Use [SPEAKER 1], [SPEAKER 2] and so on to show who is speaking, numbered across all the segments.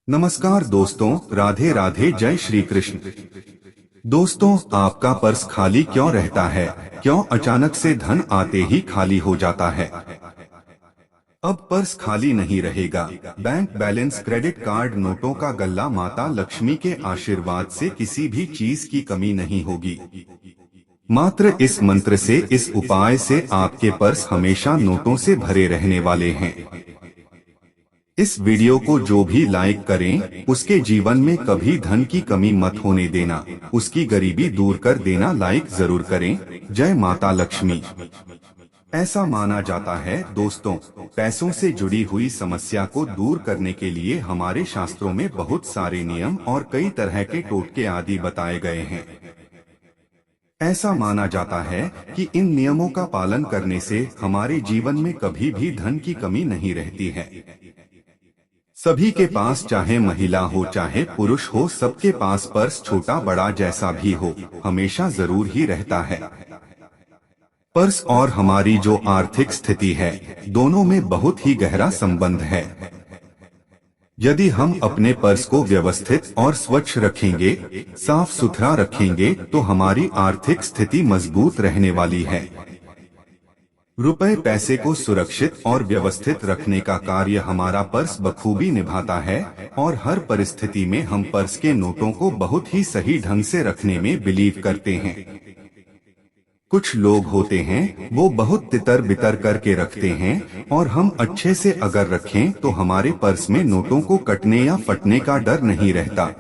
[SPEAKER 1] नमस्कार दोस्तों, राधे राधे, जय श्री कृष्ण। दोस्तों, आपका पर्स खाली क्यों रहता है? क्यों अचानक से धन आते ही खाली हो जाता है? अब पर्स खाली नहीं रहेगा। बैंक बैलेंस, क्रेडिट कार्ड, नोटों का गल्ला, माता लक्ष्मी के आशीर्वाद से किसी भी चीज की कमी नहीं होगी। मात्र इस मंत्र से, इस उपाय से आपके पर्स हमेशा नोटों से भरे रहने वाले हैं। इस वीडियो को जो भी लाइक करें, उसके जीवन में कभी धन की कमी मत होने देना, उसकी गरीबी दूर कर देना। लाइक जरूर करें। जय माता लक्ष्मी। ऐसा माना जाता है दोस्तों, पैसों से जुड़ी हुई समस्या को दूर करने के लिए हमारे शास्त्रों में बहुत सारे नियम और कई तरह के टोटके आदि बताए गए हैं। ऐसा माना जाता है कि इन नियमों का पालन करने से हमारे जीवन में कभी भी धन की कमी नहीं रहती है। सभी के पास, चाहे महिला हो चाहे पुरुष हो, सबके पास पर्स छोटा बड़ा जैसा भी हो, हमेशा जरूर ही रहता है। पर्स और हमारी जो आर्थिक स्थिति है, दोनों में बहुत ही गहरा संबंध है। यदि हम अपने पर्स को व्यवस्थित और स्वच्छ रखेंगे, साफ सुथरा रखेंगे, तो हमारी आर्थिक स्थिति मजबूत रहने वाली है। रुपए पैसे को सुरक्षित और व्यवस्थित रखने का कार्य हमारा पर्स बखूबी निभाता है, और हर परिस्थिति में हम पर्स के नोटों को बहुत ही सही ढंग से रखने में बिलीव करते हैं। कुछ लोग होते हैं, वो बहुत तितर बितर करके रखते हैं, और हम अच्छे से अगर रखें तो हमारे पर्स में नोटों को कटने या फटने का डर नहीं रहता।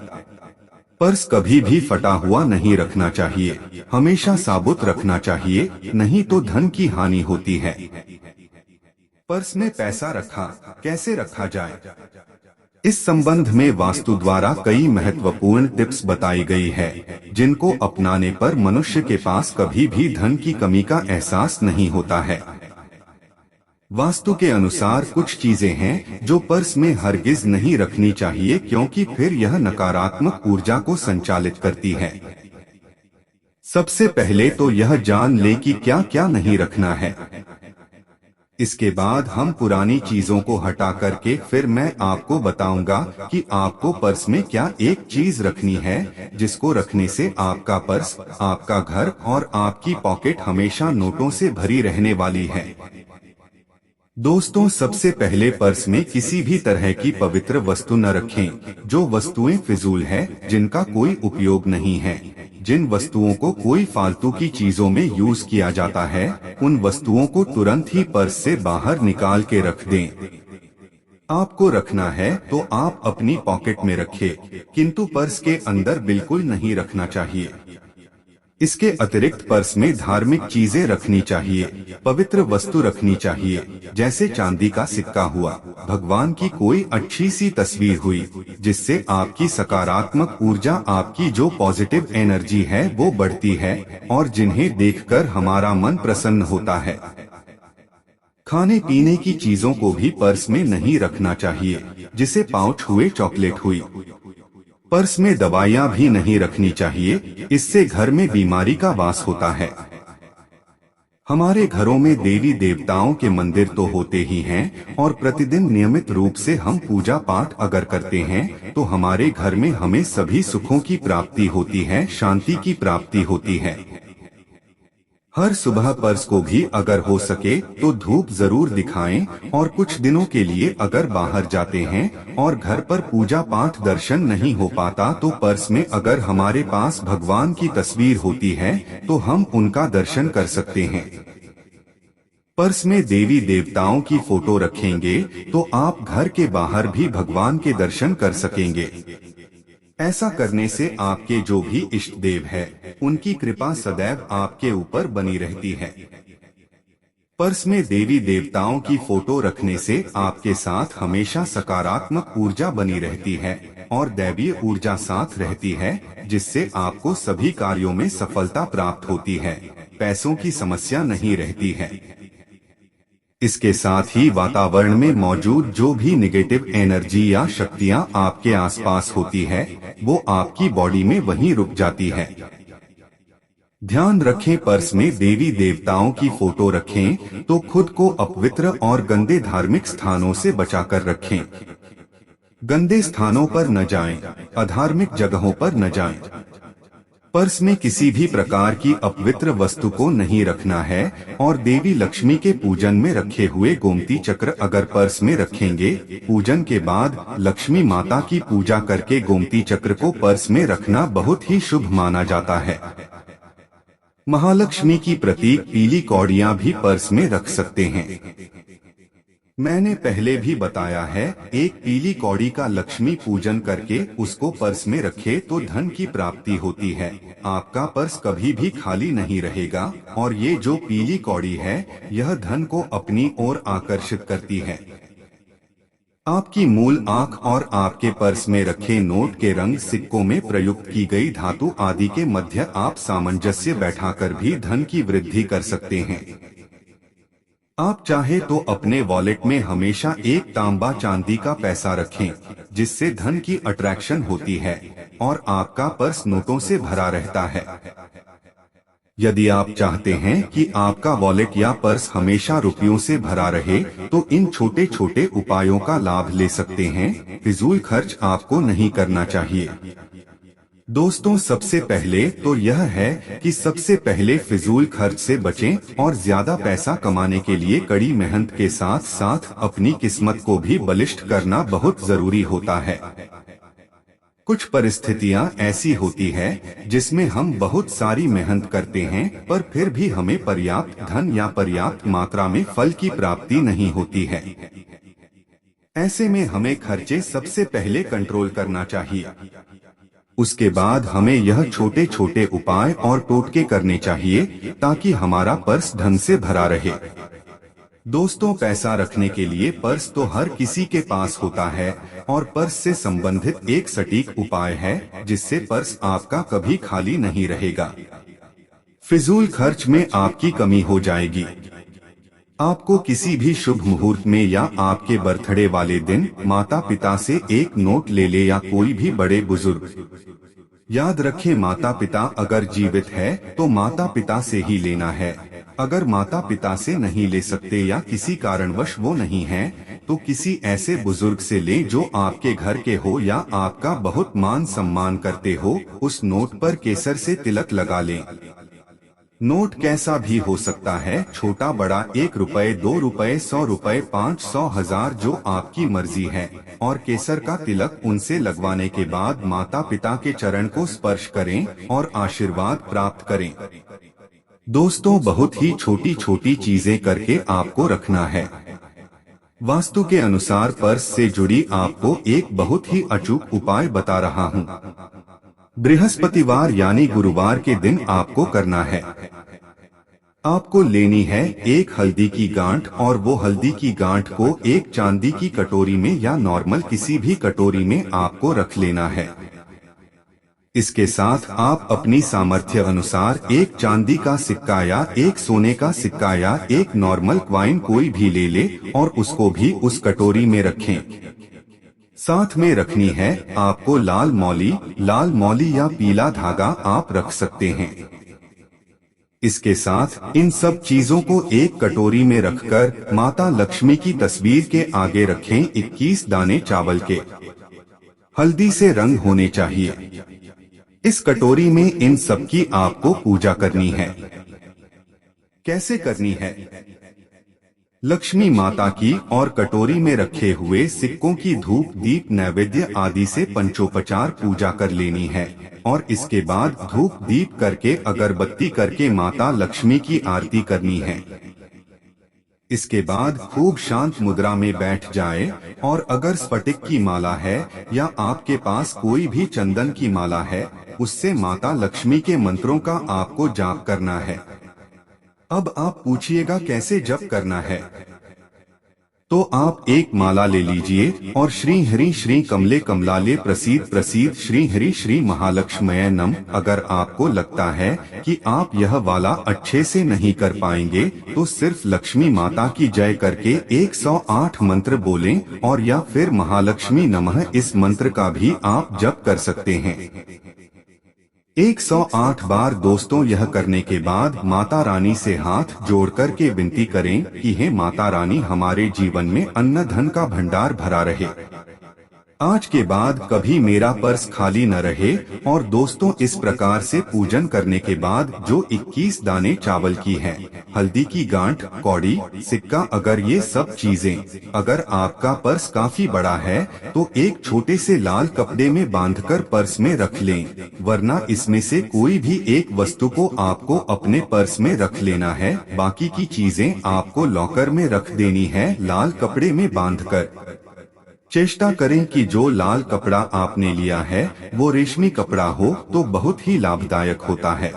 [SPEAKER 1] पर्स कभी भी फटा हुआ नहीं रखना चाहिए, हमेशा साबुत रखना चाहिए, नहीं तो धन की हानि होती है। पर्स में पैसा रखा कैसे रखा जाए, इस संबंध में वास्तु द्वारा कई महत्वपूर्ण टिप्स बताई गई है, जिनको अपनाने पर मनुष्य के पास कभी भी धन की कमी का एहसास नहीं होता है। वास्तु के अनुसार कुछ चीजें हैं जो पर्स में हरगिज नहीं रखनी चाहिए, क्योंकि फिर यह नकारात्मक ऊर्जा को संचालित करती है। सबसे पहले तो यह जान ले कि क्या क्या नहीं रखना है। इसके बाद हम पुरानी चीजों को हटा करके फिर मैं आपको बताऊंगा कि आपको पर्स में क्या एक चीज रखनी है, जिसको रखने से आपका पर्स, आपका घर और आपकी पॉकेट हमेशा नोटों से भरी रहने वाली है। दोस्तों, सबसे पहले पर्स में किसी भी तरह की पवित्र वस्तु न रखें। जो वस्तुएं फिजूल है, जिनका कोई उपयोग नहीं है, जिन वस्तुओं को कोई फालतू की चीजों में यूज किया जाता है, उन वस्तुओं को तुरंत ही पर्स से बाहर निकाल के रख दें। आपको रखना है तो आप अपनी पॉकेट में रखें, किंतु पर्स के अंदर बिल्कुल नहीं रखना चाहिए। इसके अतिरिक्त पर्स में धार्मिक चीजें रखनी चाहिए, पवित्र वस्तु रखनी चाहिए, जैसे चांदी का सिक्का हुआ, भगवान की कोई अच्छी सी तस्वीर हुई, जिससे आपकी सकारात्मक ऊर्जा, आपकी जो पॉजिटिव एनर्जी है वो बढ़ती है, और जिन्हें देखकर हमारा मन प्रसन्न होता है। खाने पीने की चीजों को भी पर्स में नहीं रखना चाहिए, जिसे पाउच हुए, चॉकलेट हुई। पर्स में दवाइयाँ भी नहीं रखनी चाहिए, इससे घर में बीमारी का वास होता है। हमारे घरों में देवी देवताओं के मंदिर तो होते ही हैं, और प्रतिदिन नियमित रूप से हम पूजा पाठ अगर करते हैं तो हमारे घर में हमें सभी सुखों की प्राप्ति होती है, शांति की प्राप्ति होती है। हर सुबह पर्स को भी अगर हो सके तो धूप जरूर दिखाएं, और कुछ दिनों के लिए अगर बाहर जाते हैं और घर पर पूजा पाठ दर्शन नहीं हो पाता, तो पर्स में अगर हमारे पास भगवान की तस्वीर होती है तो हम उनका दर्शन कर सकते हैं। पर्स में देवी देवताओं की फोटो रखेंगे तो आप घर के बाहर भी भगवान के दर्शन कर सकेंगे। ऐसा करने से आपके जो भी इष्ट देव है, उनकी कृपा सदैव आपके ऊपर बनी रहती है। पर्स में देवी देवताओं की फोटो रखने से आपके साथ हमेशा सकारात्मक ऊर्जा बनी रहती है, और दैवीय ऊर्जा साथ रहती है, जिससे आपको सभी कार्यों में सफलता प्राप्त होती है, पैसों की समस्या नहीं रहती है। इसके साथ ही वातावरण में मौजूद जो भी नेगेटिव एनर्जी या शक्तियां आपके आसपास होती है, वो आपकी बॉडी में वहीं रुक जाती है। ध्यान रखें, पर्स में देवी देवताओं की फोटो रखें तो खुद को अपवित्र और गंदे धार्मिक स्थानों से बचाकर रखें। गंदे स्थानों पर न जाएं, अधार्मिक जगहों पर न जाएं। पर्स में किसी भी प्रकार की अपवित्र वस्तु को नहीं रखना है और देवी लक्ष्मी के पूजन में रखे हुए गोमती चक्र अगर पर्स में रखेंगे, पूजन के बाद लक्ष्मी माता की पूजा करके गोमती चक्र को पर्स में रखना बहुत ही शुभ माना जाता है। महालक्ष्मी की प्रतीक पीली कौड़ियां भी पर्स में रख सकते हैं। मैंने पहले भी बताया है, एक पीली कौड़ी का लक्ष्मी पूजन करके उसको पर्स में रखे तो धन की प्राप्ति होती है। आपका पर्स कभी भी खाली नहीं रहेगा और ये जो पीली कौड़ी है यह धन को अपनी ओर आकर्षित करती है। आपकी मूल आंख और आपके पर्स में रखे नोट के रंग, सिक्कों में प्रयुक्त की गई धातु आदि के मध्य आप सामंजस्य बैठाकर भी धन की वृद्धि कर सकते हैं। आप चाहे तो अपने वॉलेट में हमेशा एक तांबा चांदी का पैसा रखें, जिससे धन की अट्रैक्शन होती है और आपका पर्स नोटों से भरा रहता है। यदि आप चाहते हैं कि आपका वॉलेट या पर्स हमेशा रुपयों से भरा रहे, तो इन छोटे छोटे उपायों का लाभ ले सकते हैं। फिजूल खर्च आपको नहीं करना चाहिए। दोस्तों, सबसे पहले तो यह है कि सबसे पहले फिजूल खर्च से बचें और ज्यादा पैसा कमाने के लिए कड़ी मेहनत के साथ साथ अपनी किस्मत को भी बलिष्ठ करना बहुत जरूरी होता है। कुछ परिस्थितियां ऐसी होती है जिसमें हम बहुत सारी मेहनत करते हैं पर फिर भी हमें पर्याप्त धन या पर्याप्त मात्रा में फल की प्राप्ति नहीं होती है। ऐसे में हमें खर्चे सबसे पहले कंट्रोल करना चाहिए। उसके बाद हमें यह छोटे छोटे उपाय और टोटके करने चाहिए ताकि हमारा पर्स ढंग से भरा रहे। दोस्तों, पैसा रखने के लिए पर्स तो हर किसी के पास होता है और पर्स से संबंधित एक सटीक उपाय है जिससे पर्स आपका कभी खाली नहीं रहेगा। फिजूल खर्च में आपकी कमी हो जाएगी। आपको किसी भी शुभ मुहूर्त में या आपके बर्थडे वाले दिन माता पिता से एक नोट ले ले या कोई भी बड़े बुजुर्ग। याद रखें, माता पिता अगर जीवित है तो माता पिता से ही लेना है। अगर माता पिता से नहीं ले सकते या किसी कारणवश वो नहीं हैं, तो किसी ऐसे बुजुर्ग से लें जो आपके घर के हो या आपका बहुत मान सम्मान करते हो। उस नोट पर केसर से तिलक लगा लें। नोट कैसा भी हो सकता है, छोटा बड़ा, 1 रुपए, 2 रुपए, 100 रुपए, 500, 1000, जो आपकी मर्जी है। और केसर का तिलक उनसे लगवाने के बाद माता पिता के चरण को स्पर्श करें और आशीर्वाद प्राप्त करें। दोस्तों, बहुत ही छोटी छोटी चीजें करके आपको रखना है। वास्तु के अनुसार पर्स से जुड़ी आपको एक बहुत ही अचूक उपाय बता रहा हूँ। बृहस्पतिवार यानी गुरुवार के दिन आपको करना है। आपको लेनी है एक हल्दी की गांठ और वो हल्दी की गांठ को एक चांदी की कटोरी में या नॉर्मल किसी भी कटोरी में आपको रख लेना है। इसके साथ आप अपनी सामर्थ्य अनुसार एक चांदी का सिक्का या एक सोने का सिक्का या एक नॉर्मल क्वाइन कोई भी ले ले और उसको भी उस कटोरी में रखें। साथ में रखनी है आपको लाल मौली या पीला धागा आप रख सकते हैं। इसके साथ इन सब चीजों को एक कटोरी में रखकर माता लक्ष्मी की तस्वीर के आगे रखें। 21 दाने चावल के हल्दी से रंग होने चाहिए। इस कटोरी में इन सब की आपको पूजा करनी है। कैसे करनी है? लक्ष्मी माता की और कटोरी में रखे हुए सिक्कों की धूप दीप नैवेद्य आदि से पंचोपचार पूजा कर लेनी है और इसके बाद धूप दीप करके अगरबत्ती करके माता लक्ष्मी की आरती करनी है। इसके बाद खूब शांत मुद्रा में बैठ जाए और अगर स्फटिक की माला है या आपके पास कोई भी चंदन की माला है, उससे माता लक्ष्मी के मंत्रों का आपको जाप करना है। अब आप पूछिएगा कैसे जप करना है? तो आप एक माला ले लीजिए और श्री हरि श्री कमले कमलाले प्रसीद प्रसीद श्री हरि श्री महालक्ष्मय नम। अगर आपको लगता है कि आप यह वाला अच्छे से नहीं कर पाएंगे तो सिर्फ लक्ष्मी माता की जय करके 108 मंत्र बोलें और या फिर महालक्ष्मी नमः इस मंत्र का भी आप जप कर सकते हैं 108 बार। दोस्तों, यह करने के बाद माता रानी से हाथ जोड़कर के विनती करें कि हे माता रानी, हमारे जीवन में अन्न धन का भंडार भरा रहे। आज के बाद कभी मेरा पर्स खाली न रहे। और दोस्तों, इस प्रकार से पूजन करने के बाद जो 21 दाने चावल की हैं, हल्दी की गांठ, कौड़ी, सिक्का, अगर ये सब चीजें, अगर आपका पर्स काफी बड़ा है तो एक छोटे से लाल कपड़े में बांधकर पर्स में रख लें, वरना इसमें से कोई भी एक वस्तु को आपको अपने पर्स में रख लेना है। बाकी की चीजें आपको लॉकर में रख देनी है, लाल कपड़े में बांधकर। चेष्टा करें कि जो लाल कपड़ा आपने लिया है वो रेशमी कपड़ा हो तो बहुत ही लाभदायक होता है।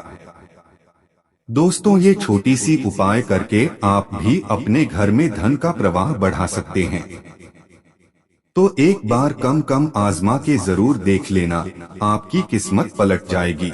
[SPEAKER 1] दोस्तों, ये छोटी सी उपाय करके आप भी अपने घर में धन का प्रवाह बढ़ा सकते हैं। तो एक बार कम आजमा के जरूर देख लेना, आपकी किस्मत पलट जाएगी।